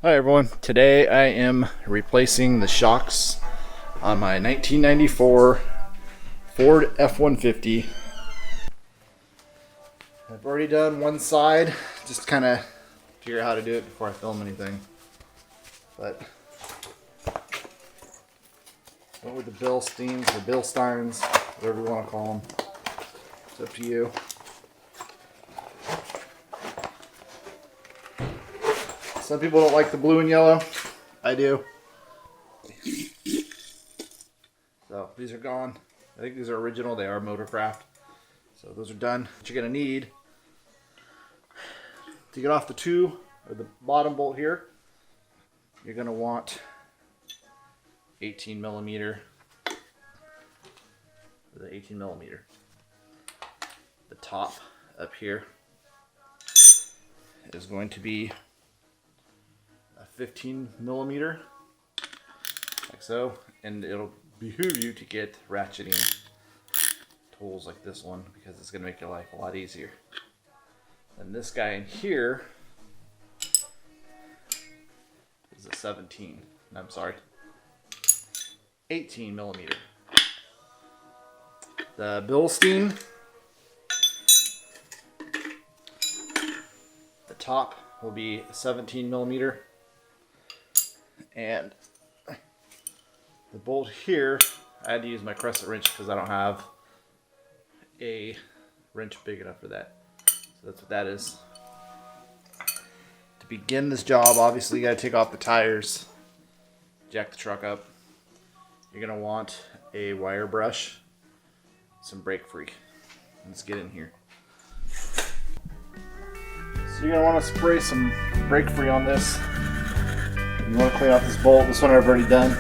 Hi everyone, today I am replacing the shocks on my 1994 Ford F-150. I've already done one side, just kind of figure out how to do it before I film anything. But went with the Bilsteins or Bilsteins, whatever you want to call them. It's up to you. Some people don't like the blue and yellow. I do. So these are gone. I think these are original. They are Motorcraft. So those are done. What you're going to need to get off the bottom bolt here, you're going to want 18 millimeter. The 18 millimeter. The top up here is going to be 15 millimeter, like so, and it'll behoove you to get ratcheting tools like this one because it's going to make your life a lot easier. And this guy in here is a 18 millimeter. The Bilstein, the top will be 17 millimeter. And the bolt here, I had to use my crescent wrench because I don't have a wrench big enough for that. So that's what that is. To begin this job, obviously you got to take off the tires, jack the truck up. You're going to want a wire brush, some brake free. Let's get in here. So you're going to want to spray some brake free on this. You want to clean out this bolt. This one I've already done.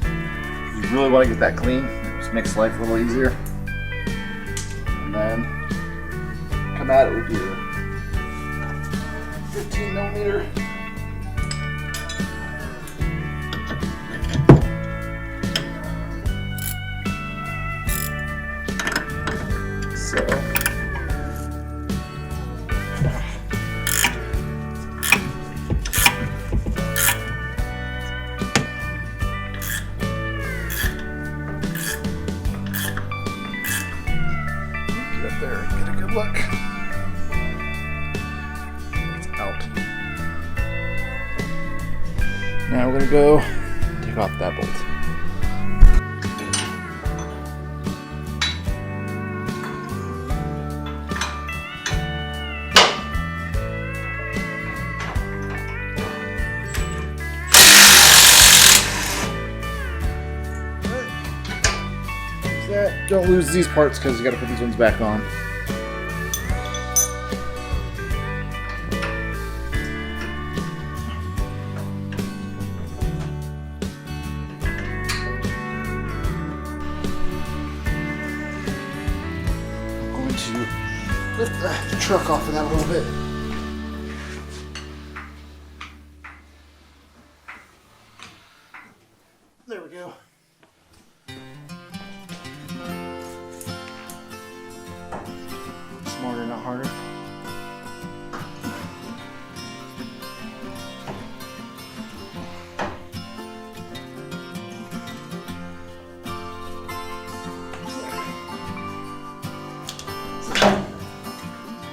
You really want to get that clean. It just makes life a little easier. And then come at it with your 15 millimeter. So. There and get a good look. It's out. Now we're going to go take off that bolt. Don't lose these parts because you got to put these ones back on. I'm going to lift the truck off of that a little bit. There we go. Smarter, not harder.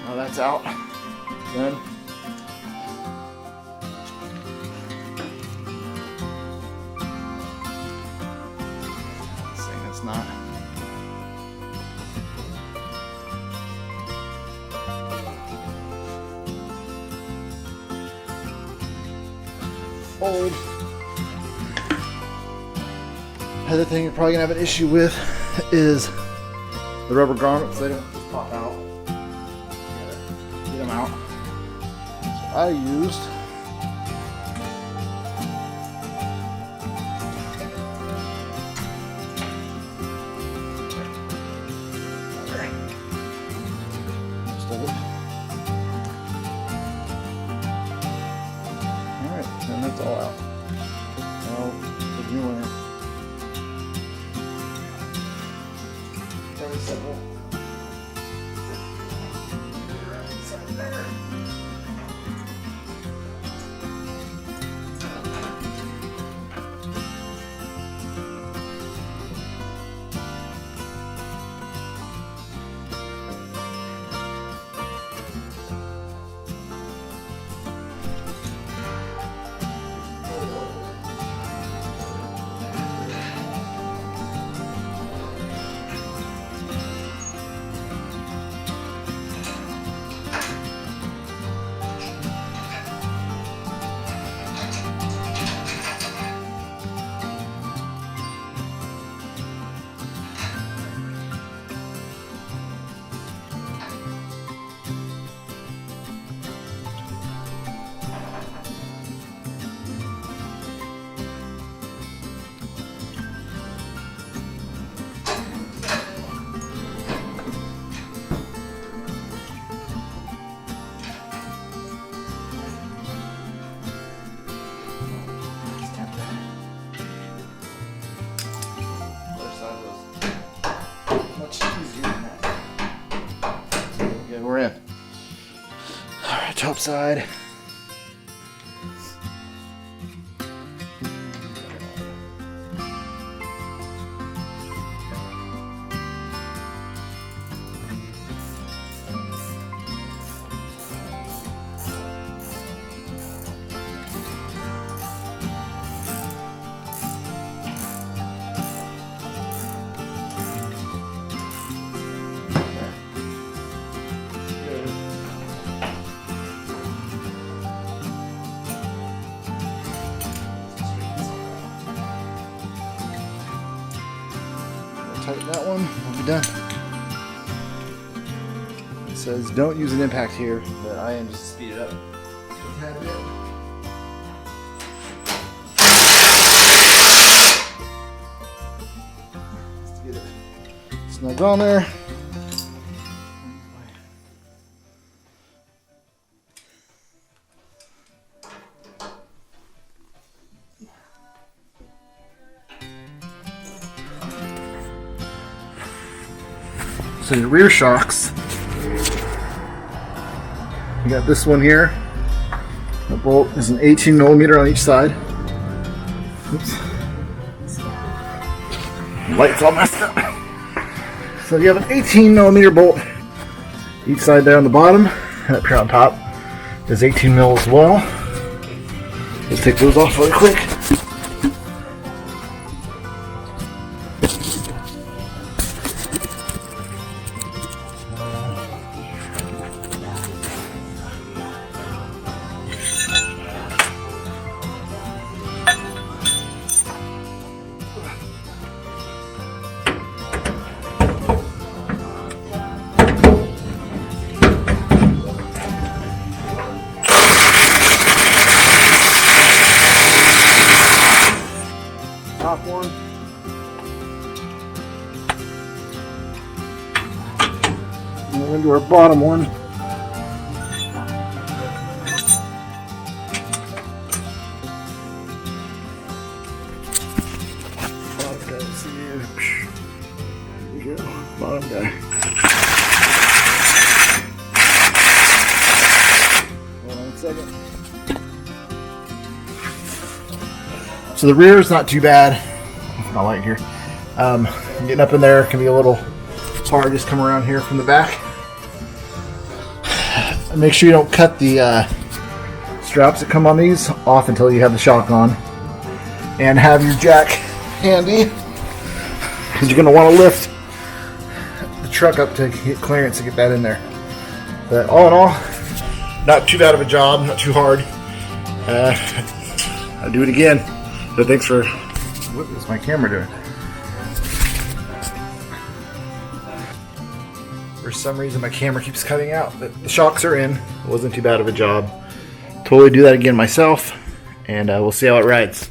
Now that's out. Done. Saying it's not. Old. Other thing you're probably gonna have an issue with is the rubber garments. They don't just pop out. You gotta get them out. So I used most of it. And that's all out. Now, the new one. Very simple. side. Tighten that one, we'll be done. It says don't use an impact here, but I am just speed it up. Just get it snug on there. So your rear shocks, you got this one here. The bolt is an 18 millimeter on each side. Oops. The light's all messed up. So you have an 18 millimeter bolt each side there on the bottom, and up here on top is 18 mil as well. Let's take those off really quick. Top one. And we're into our bottom one. Bottom guy, let's see here. Here we go. Bottom guy. Hold on a second. So the rear is not too bad. Not light here. Getting up in there can be a little hard. Just come around here from the back. Make sure you don't cut the straps that come on these off until you have the shock on. And have your jack handy, because you're going to want to lift the truck up to get clearance to get that in there. But all in all, not too bad of a job, not too hard. I'll do it again. So thanks for, what is my camera doing? For some reason my camera keeps cutting out, but the shocks are in. It wasn't too bad of a job. Totally do that again myself, and we'll see how it rides.